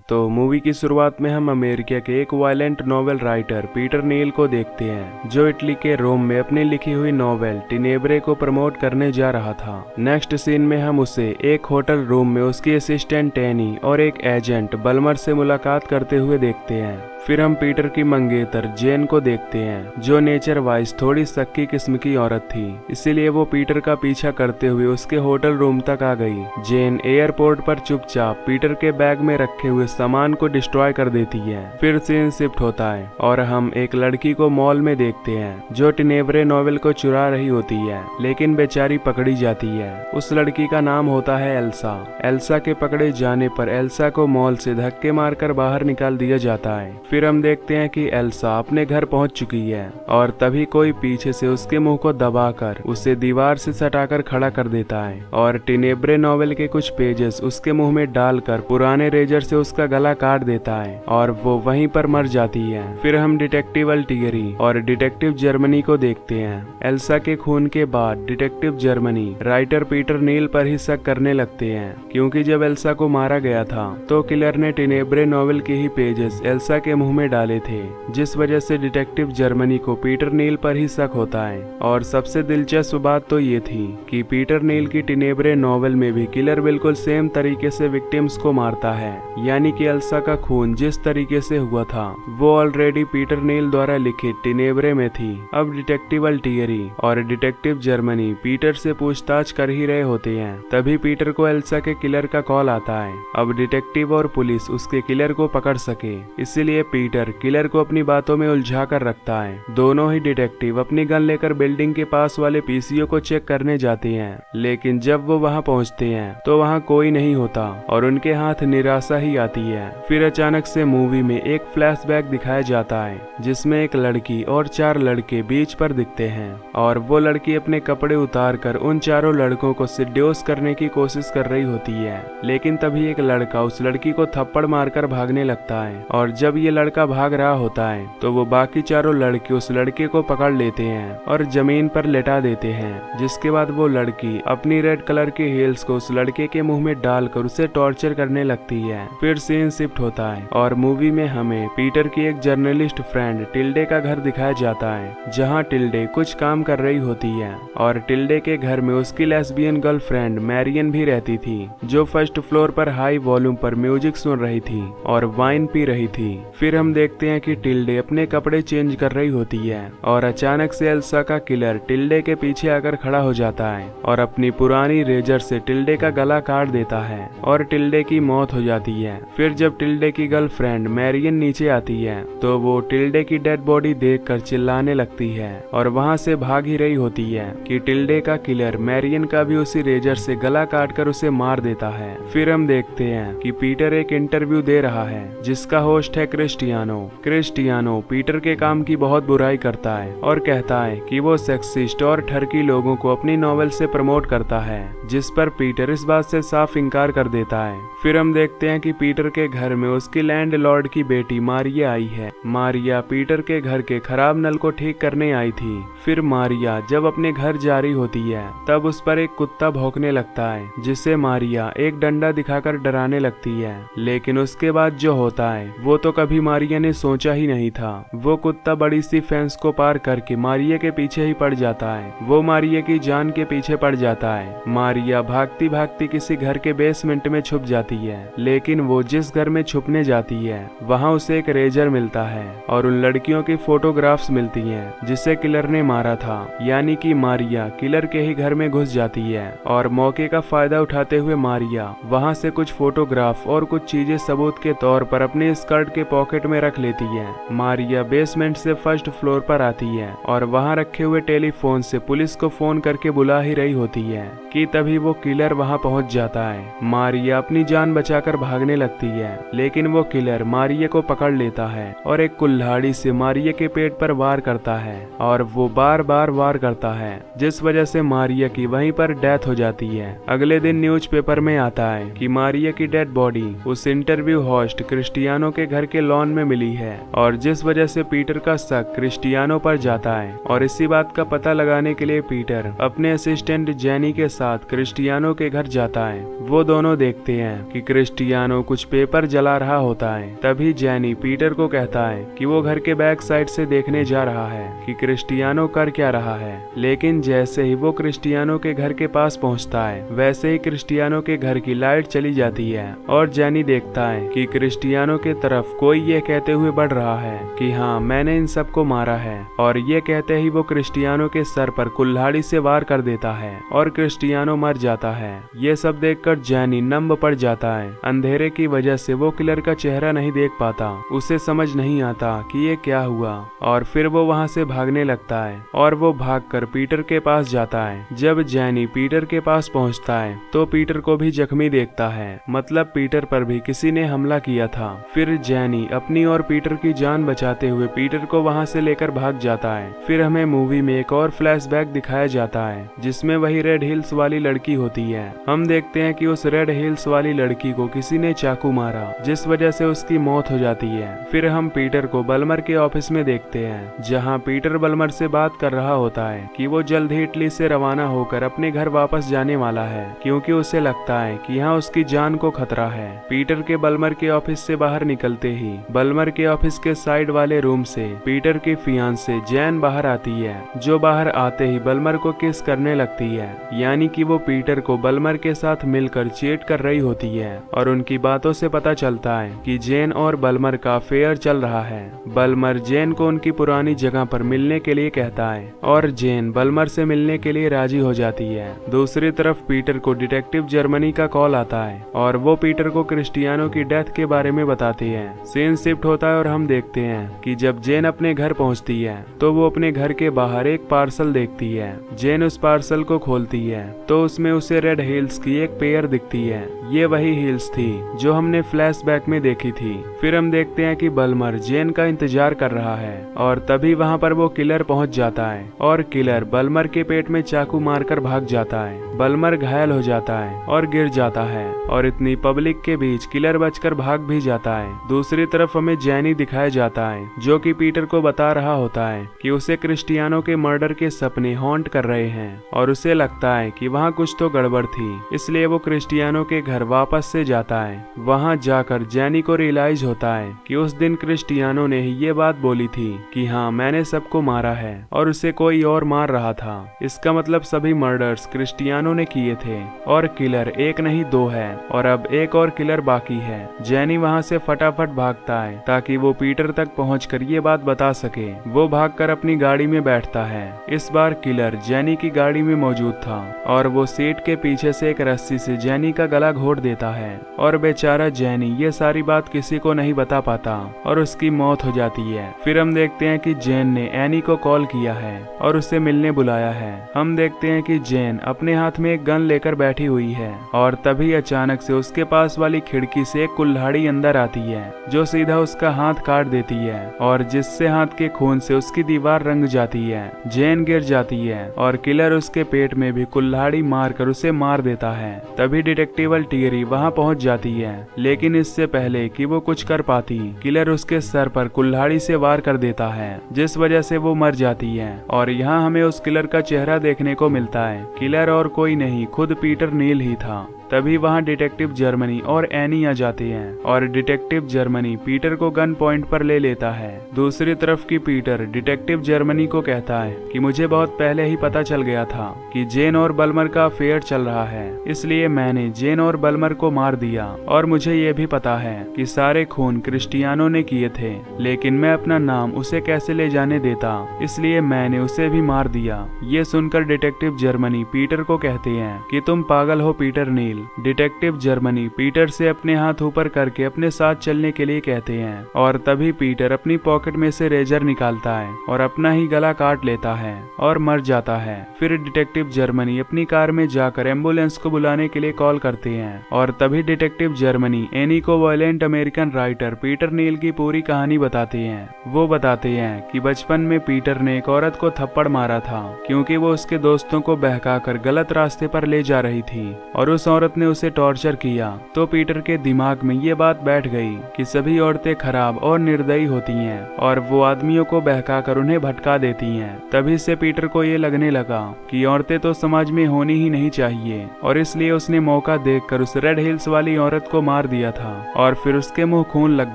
तो मूवी की शुरुआत में हम अमेरिका के एक वायलेंट नॉवेल राइटर पीटर नील को देखते हैं, जो इटली के रोम में अपनी लिखी हुई नॉवेल टिनेब्रे को प्रमोट करने जा रहा था। नेक्स्ट सीन में हम उसे एक होटल रूम में उसकी असिस्टेंट एनी और एक एजेंट बल्मर से मुलाकात करते हुए देखते हैं। फिर हम पीटर की मंगेतर जेन को देखते हैं, जो नेचर वाइज थोड़ी सक्की किस्म की औरत थी, इसीलिए वो पीटर का पीछा करते हुए उसके होटल रूम तक आ गई। जेन एयरपोर्ट पर चुपचाप पीटर के बैग में रखे हुए सामान को डिस्ट्रॉय कर देती है। फिर सीन शिफ्ट होता है और हम एक लड़की को मॉल में देखते हैं, जो टिनेब्रे नॉवेल को चुरा रही होती है, लेकिन बेचारी पकड़ी जाती है। उस लड़की का नाम होता है एल्सा। एल्सा के पकड़े जाने पर एल्सा को मॉल से धक्के मारकर बाहर निकाल दिया जाता है। फिर हम देखते हैं कि एल्सा अपने घर पहुंच चुकी है और तभी कोई पीछे से उसके मुंह को दबाकर उसे दीवार से सटाकर खड़ा कर देता है और टिनेब्रे नॉवेल के कुछ पेजेस उसके मुंह में डालकर पुराने रेजर से उसका गला काट देता है और वो वहीं पर मर जाती है। फिर हम डिटेक्टिव अल्टियरी और डिटेक्टिव जर्मनी को देखते हैं। एल्सा के खून के बाद डिटेक्टिव जर्मनी राइटर पीटर नील पर ही शक करने लगते हैं, क्योंकि जब एल्सा को मारा गया था तो किलर ने टिनेब्रे नॉवेल के ही पेजेस एल्सा के मुंह में डाले थे, जिस वजह से डिटेक्टिव जर्मनी को पीटर नील पर ही शक होता है। और सबसे दिलचस्प बात तो ये थी कि पीटर नील की टिनेब्रे नॉवेल में भी किलर बिल्कुल सेम तरीके से विक्टिम्स को मारता है, यानी कि एल्सा का खून जिस तरीके से हुआ था वो ऑलरेडी पीटर नील द्वारा लिखित टिनेब्रे में थी। अब डिटेक्टिव अल्टियरी और डिटेक्टिव जर्मनी पीटर से पूछताछ कर ही रहे होते हैं, तभी पीटर को एल्सा के किलर का कॉल आता है। अब डिटेक्टिव और पुलिस उसके किलर को पकड़ सके, इसीलिए पीटर किलर को अपनी बातों में उलझा कर रखता है। दोनों ही डिटेक्टिव अपनी गन लेकर बिल्डिंग के पास वाले पीसीओ को चेक करने जाते हैं, लेकिन जब वो वहां पहुंचते हैं तो वहां कोई नहीं होता और उनके हाथ निराशा ही आती है। फिर अचानक से मूवी में एक फ्लैशबैक दिखाया जाता है, जिसमें एक लड़की और 4 लड़के बीच पर दिखते हैं और वो लड़की अपने कपड़े उतार कर उन चारों लड़कों को सिड्यूस करने की कोशिश कर रही होती है, लेकिन तभी एक लड़का उस लड़की को थप्पड़ मारकर भागने लगता है और जब ये लड़का भाग रहा होता है तो वो बाकी चारों लड़के उस लड़के को पकड़ लेते हैं और जमीन पर लेटा देते हैं, जिसके बाद वो लड़की अपनी रेड कलर के हील्स को उस लड़के के मुंह में डालकर उसे टॉर्चर करने लगती है। फिर सीन शिफ्ट होता है और मूवी में हमें पीटर की एक जर्नलिस्ट फ्रेंड टिल्डे का घर दिखाया जाता है, जहाँ टिल्डे कुछ काम कर रही होती है और टिल्डे के घर में उसकी लेस्बियन गर्लफ्रेंड मैरियन भी रहती थी, जो फर्स्ट फ्लोर पर हाई वॉल्यूम पर म्यूजिक सुन रही थी और वाइन पी रही थी। फिर हम देखते हैं कि टिल्डे अपने कपड़े चेंज कर रही होती है और अचानक से एल्सा का किलर टिल्डे के पीछे आकर खड़ा हो जाता है और अपनी पुरानी रेजर से टिल्डे का गला काट देता है और टिल्डे की मौत हो जाती है। फिर जब टिल्डे की गर्लफ्रेंड मैरियन नीचे आती है तो वो टिल्डे की डेड बॉडी देखकर चिल्लाने लगती है और वहां से भाग ही रही होती है कि टिल्डे का किलर मैरियन का भी उसी रेजर से गला काटकर उसे मार देता है। फिर हम देखते हैं कि पीटर एक इंटरव्यू दे रहा है, जिसका होस्ट है क्रिस्टियानो पीटर के काम की बहुत बुराई करता है और कहता है कि वो सेक्सिस्ट और ठरकी लोगों को अपनी नॉवेल से प्रमोट करता है, जिस पर पीटर इस बात से साफ इनकार कर देता है। फिर हम देखते हैं कि पीटर के घर में उसकी लैंडलॉर्ड की बेटी मारिया आई है। मारिया पीटर के घर के खराब नल को ठीक करने आई थी। फिर मारिया जब अपने घर जा रही होती है तब उस पर एक कुत्ता भौंकने लगता है, जिसे मारिया एक डंडा दिखाकर डराने लगती है, लेकिन उसके बाद जो होता है वो तो कभी मारिया ने सोचा ही नहीं था। वो कुत्ता बड़ी सी फेंस को पार करके मारिया के पीछे ही पड़ जाता है। वो मारिया की जान के पीछे पड़ जाता है। मारिया भागती भागती किसी घर के बेसमेंट में छुप जाती है, लेकिन वो जिस घर में छुपने जाती है वहाँ उसे एक रेजर मिलता है और उन लड़कियों की फोटोग्राफ्स मिलती हैं जिसे किलर ने मारा था, यानी कि मारिया किलर के ही घर में घुस जाती है और मौके का फायदा उठाते हुए मारिया वहाँ से कुछ फोटोग्राफ और कुछ चीजें सबूत के तौर पर अपने स्कर्ट के पॉकेट में रख लेती है। मारिया बेसमेंट से फर्स्ट फ्लोर पर आती है और वहाँ रखे हुए टेलीफोन से पुलिस को फोन करके बुला ही रही होती है कि तभी वो किलर वहाँ पहुँच जाता है। मारिया अपनी जान बचाकर भागने लगती है, लेकिन वो किलर मारिया को पकड़ लेता है और एक कुल्हाड़ी से मारिया के पेट पर वार करता है और वो बार बार वार करता है, जिस वजह से मारिया की वहीं पर डेथ हो जाती है। अगले दिन न्यूज़पेपर में आता है कि मारिया की डेड बॉडी उस इंटरव्यू होस्ट क्रिस्टियानो के घर के लॉन फोन में मिली है और जिस वजह से पीटर का शक क्रिस्टियानो पर जाता है। और इसी बात का पता लगाने के लिए पीटर अपने असिस्टेंट जेनी के साथ क्रिस्टियानो के घर जाता है। वो दोनों देखते हैं कि क्रिस्टियानो कुछ पेपर जला रहा होता है। तभी जेनी पीटर को कहता है कि वो घर के बैक साइड से देखने जा रहा है कि क्रिस्टियानो कर क्या रहा है। लेकिन जैसे ही वो क्रिस्टियानो के घर के पास पहुंचता है वैसे ही क्रिस्टियानो के घर की लाइट चली जाती है और जेनी देखता है कि क्रिस्टियानो के तरफ कोई ये कहते हुए बढ़ रहा है कि हाँ, मैंने इन सबको मारा है। और ये कहते ही वो क्रिस्टियानो के सर पर कुल्हाड़ी से वार कर देता है और क्रिस्टियानो मर जाता है। ये सब देखकर जेनी नंब पड़ जाता है। अंधेरे की वजह से वो किलर का चेहरा नहीं देख पाता। उसे समझ नहीं आता कि ये क्या हुआ और फिर वो वहाँ से भागने लगता है और वो भागकर पीटर के पास जाता है। जब जेनी पीटर के पास पहुँचता है तो पीटर को भी जख्मी देखता है, मतलब पीटर पर भी किसी ने हमला किया था। फिर जेनी अपनी और पीटर की जान बचाते हुए पीटर को वहाँ से लेकर भाग जाता है। फिर हमें मूवी में एक और फ्लैशबैक दिखाया जाता है जिसमें वही रेड हिल्स वाली लड़की होती है। हम देखते हैं कि उस रेड हिल्स वाली लड़की को किसी ने चाकू मारा जिस वजह से उसकी मौत हो जाती है। फिर हम पीटर को बल्मर के ऑफिस में देखते हैं जहाँ पीटर बल्मर से बात कर रहा होता है कि वो जल्द ही इटली से रवाना होकर अपने घर वापस जाने वाला है क्योंकि उसे लगता है कि यहाँ उसकी जान को खतरा है। पीटर के बल्मर के ऑफिस से बाहर निकलते ही बल्मर के ऑफिस के साइड वाले रूम से पीटर की फियांसे जैन बाहर आती है, जो बाहर आते ही बल्मर को किस करने लगती है, यानी कि वो पीटर को बल्मर के साथ मिलकर चीट कर रही होती है। और उनकी बातों से पता चलता है कि जेन और बल्मर का अफेयर चल रहा है। बल्मर जेन को उनकी पुरानी जगह पर मिलने के लिए कहता है और जेन बल्मर से मिलने के लिए राजी हो जाती है। दूसरी तरफ पीटर को डिटेक्टिव जर्मनी का कॉल आता है और वो पीटर को क्रिस्टियानो की डेथ के बारे में बताती है। सीन शिफ्ट होता है और हम देखते हैं कि जब जेन अपने घर पहुंचती है तो वो अपने घर के बाहर एक पार्सल देखती है। जेन उस पार्सल को खोलती है तो उसमें उसे रेड हिल्स की एक पेयर दिखती है। ये वही हिल्स थी जो हमने फ्लैशबैक में देखी थी। फिर हम देखते हैं कि बल्मर जेन का इंतजार कर रहा है और तभी वहाँ पर वो किलर पहुँच जाता है और किलर बल्मर के पेट में चाकू मारकर भाग जाता है। बल्मर घायल हो जाता है और गिर जाता है और इतनी पब्लिक के बीच किलर बचकर भाग भी जाता है। दूसरी तरफ हमें जेनी दिखाया जाता है जो कि पीटर को बता रहा होता है कि उसे क्रिस्टियानो के मर्डर के सपने हॉन्ट कर रहे हैं और उसे लगता है कि वहाँ कुछ तो गड़बड़ थी, इसलिए वो क्रिस्टियानो के घर वापस से जाता है। वहाँ जाकर जेनी को रियलाइज होता है कि उस दिन क्रिस्टियानो ने ही ये बात बोली थी कि हाँ, मैंने सबको मारा है और उसे कोई और मार रहा था। इसका मतलब सभी मर्डर्स क्रिस्टियानो ने किए थे और किलर एक नहीं दो है और अब एक और किलर बाकी है। जेनी वहाँ से फटाफट भागता है ताकि वो पीटर तक पहुंचकर ये बात बता सके। वो भागकर अपनी गाड़ी में बैठता है। इस बार किलर जेनी की गाड़ी में मौजूद था और वो सीट के पीछे से एक रस्सी से जेनी का गला घोट देता है और बेचारा जेनी ये सारी बात किसी को नहीं बता पाता और उसकी मौत हो जाती है। फिर हम देखते हैं कि जेन ने एनी को कॉल किया है और उसे मिलने बुलाया है। हम देखते हैं कि जेन अपने हाथ में एक गन लेकर बैठी हुई है और तभी अचानक से उसके पास वाली खिड़की से एक कुल्हाड़ी अंदर आती है जो सीधा उसका हाथ काट देती है और जिससे हाथ के खून से उसकी दीवार रंग जाती है। जेन गिर जाती है और किलर उसके पेट में भी कुल्हाड़ी मारकर उसे मार देता है। तभी डिटेक्टिव टियरी वहां पहुंच जाती है, लेकिन इससे पहले कि वो कुछ कर पाती किलर उसके सर पर कुल्हाड़ी से वार कर देता है जिस वजह से वो मर जाती है। और यहाँ हमें उस किलर का चेहरा देखने को मिलता है। किलर और कोई नहीं, खुद पीटर नील ही था। तभी वहाँ डिटेक्टिव जर्मनी और एनी आ जाते हैं और डिटेक्टिव जर्मनी पीटर को गन पॉइंट पर ले लेता है। दूसरी तरफ की पीटर डिटेक्टिव जर्मनी को कहता है कि मुझे बहुत पहले ही पता चल गया था कि जेन और बल्मर का अफेयर चल रहा है, इसलिए मैंने जेन और बल्मर को मार दिया और मुझे ये भी पता है कि सारे खून क्रिस्टियानो ने किए थे, लेकिन मैं अपना नाम उसे कैसे ले जाने देता, इसलिए मैंने उसे भी मार दिया। ये सुनकर डिटेक्टिव जर्मनी पीटर को कहते हैं कि तुम पागल हो पीटर नील। डिटेक्टिव जर्मनी पीटर से अपने हाथ ऊपर करके अपने साथ चलने के लिए कहते हैं और तभी पीटर अपनी पॉकेट में से रेजर निकालता है और अपना ही गला काट लेता है और मर जाता है। फिर डिटेक्टिव जर्मनी अपनी कार में जाकर एम्बुलेंस को बुलाने के लिए कॉल करते हैं और तभी डिटेक्टिव जर्मनी एनी को वायलेंट अमेरिकन राइटर पीटर नील की पूरी कहानी बताते हैं। वो बताते हैं कि बचपन में पीटर ने एक औरत को थप्पड़ मारा था क्योंकि वो उसके दोस्तों को बहकाकर गलत रास्ते पर ले जा रही थी और उस औरत औरत ने उसे टॉर्चर किया तो पीटर के दिमाग में ये बात बैठ गई कि सभी औरतें खराब और निर्दयी होती हैं और वो आदमियों को बहकाकर उन्हें भटका देती हैं। तभी से पीटर को ये लगने लगा कि औरतें तो समाज में होनी ही नहीं चाहिए और इसलिए उसने मौका देखकर उस रेड हिल्स वाली औरत को मार दिया था और फिर उसके मुंह खून लग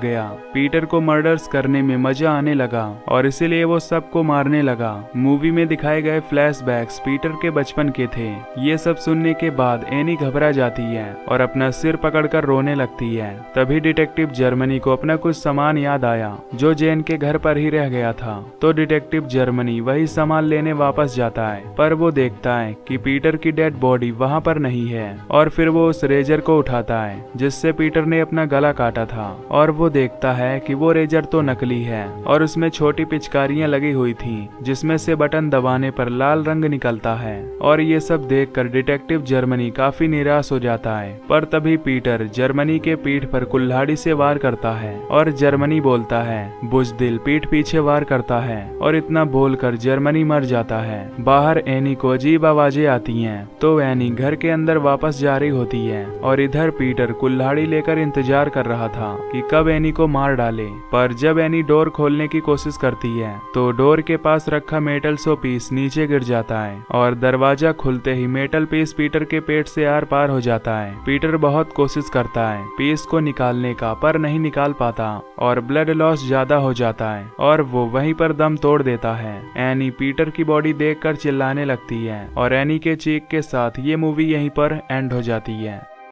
गया। पीटर को मर्डर्स करने में मजा आने लगा और इसीलिए वो सबको मारने लगा। मूवी में दिखाए गए फ्लैशबैक्स पीटर के बचपन के थे। ये सब सुनने के बाद एनी घबरा जाती है और अपना सिर पकड़कर रोने लगती है। तभी डिटेक्टिव जर्मनी को अपना कुछ सामान याद आया जो जेन के घर पर ही रह गया था। तो डिटेक्टिव जर्मनी वही सामान लेने वापस जाता है, पर वो देखता है कि पीटर की डेड बॉडी वहाँ पर नहीं है और फिर वो उस रेजर को उठाता है जिससे पीटर ने अपना गला काटा था और वो देखता है कि वो रेजर तो नकली है और उसमें छोटी पिचकारियां लगी हुई थी जिसमें से बटन दबाने पर लाल रंग निकलता है। और ये सब देखकर डिटेक्टिव जर्मनी काफी निराश हो जाता है, पर तभी पीटर जर्मनी के पीठ पर कुल्हाड़ी से वार करता है और जर्मनी बोलता है बुज़दिल पीठ पीछे वार करता है और इतना बोलकर जर्मनी मर जाता है। बाहर एनी को अजीब आवाजें आती हैं तो एनी घर के अंदर वापस जा रही होती है और इधर पीटर कुल्हाड़ी लेकर इंतजार कर रहा था कि कब एनी को मार डाले। पर जब एनी डोर खोलने की कोशिश करती है तो डोर के पास रखा मेटल शो पीस नीचे गिर जाता है और दरवाजा खुलते ही मेटल पीस पीटर के पेट से आर पार हो जाता है। पीटर बहुत कोशिश करता है पीस को निकालने का, पर नहीं निकाल पाता और ब्लड लॉस ज्यादा हो जाता है और वो वहीं पर दम तोड़ देता है। एनी पीटर की बॉडी देखकर चिल्लाने लगती है और एनी के चीख के साथ ये मूवी यहीं पर एंड हो जाती है।